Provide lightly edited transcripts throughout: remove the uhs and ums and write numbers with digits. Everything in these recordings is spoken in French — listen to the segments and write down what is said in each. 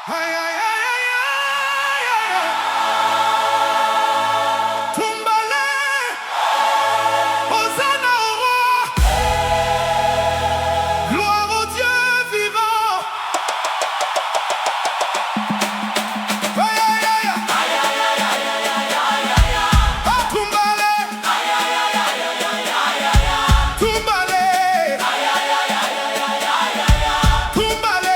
Aïe, aïe, aïe, aïe, aïe, aïe. Tumbale, Hosanna au roi, gloire au Dieu vivant. Aïe, aïe, aïe, aïe, aïe, aïe, aïe, aïe, aïe, aïe, aïe. Tumbale, aïe, aïe, aïe, aïe, aïe, aïe, aïe, aïe. Tumbale, aïe, aïe, aïe, aïe, aïe, aïe, aïe, aïe. Tumbale.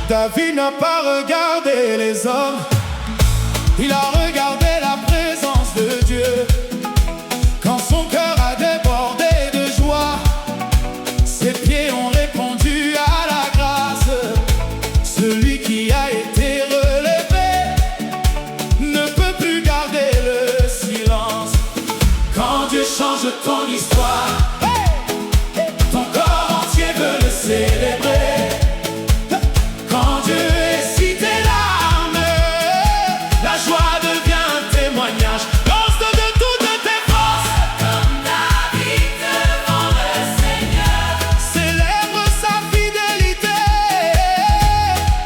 David n'a pas regardé les hommes, il a regardé la présence de Dieu. Quand son cœur a débordé de joie, ses pieds ont répondu à la grâce. Celui qui a été relevé ne peut plus garder le silence. Quand Dieu change ton histoire, ton corps entier veut le célébrer. Quand Dieu essuie tes larmes, la joie devient un témoignage. Lance de toutes tes forces, Comme David devant le Seigneur, célèbre sa fidélité.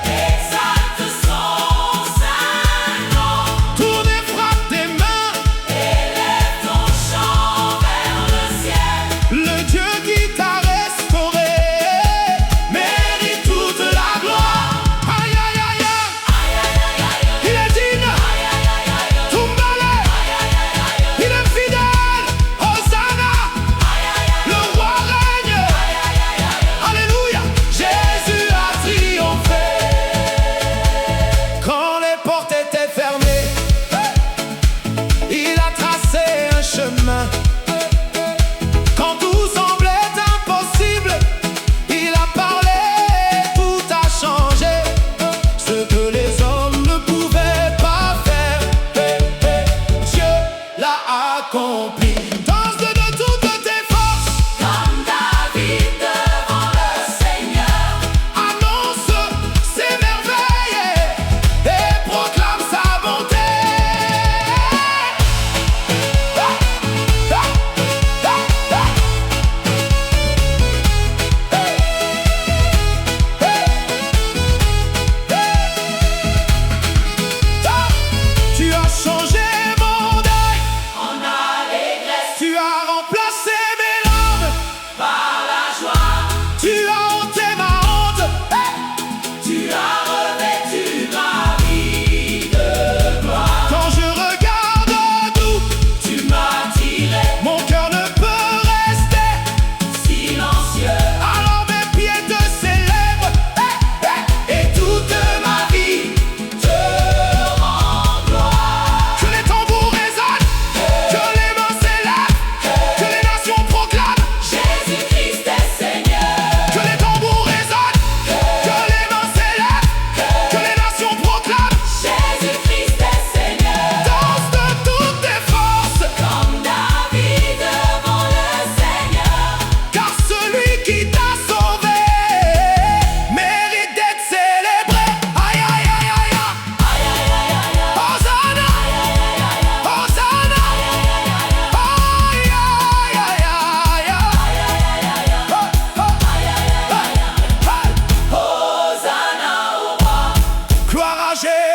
exalte son saint nom, Tourne et frappe tes mains, élève ton chant vers le ciel. le Dieu qui t'a restauré mérite toute la gloire. Aïe, aïe, aïe, aïe, il est digne. Tumbale, il est fidèle. Hosanna, le roi règne. Alléluia, Jésus a triomphé. Quand les portes étaient fermées, il a tracé un chemin. Quand tout semblait impossible, il a parlé, tout a changé. Ce que les hommes ne pouvaient pas faire, Dieu l'a accompli. Danse de toutes tes forces, Comme David devant le Seigneur, annonce ses merveilles et proclame sa bonté. Tu as changé mon deuil, en allégresse, tu as remplacé mes larmes, par la joie, tu as ôté ma honte. tu as revêtu ma vie de gloire. Quand je regarde d'où Tu m'as tiré mon cœur ne peut rester, silencieux, alors mes pieds te célèbrent, et toute ma vie te rend gloire. que les tambours résonnent, que les mains s'élèvent, que les nations proclament, Jésus-Christ est Seigneur, que les tambours résonnent, que les mains s'élèvent, que les nations proclament. Jésus-Christ est Seigneur. Danse de toutes tes forces, Comme David devant le Seigneur, car celui qui t'a sauvé mérite d'être célébré. Aïe, aïe, aïe, aïe, aïe. Hosanna, Hosanna, aïe, aïe, aïe, aïe, Hosanna au roi. gloire à Jésus.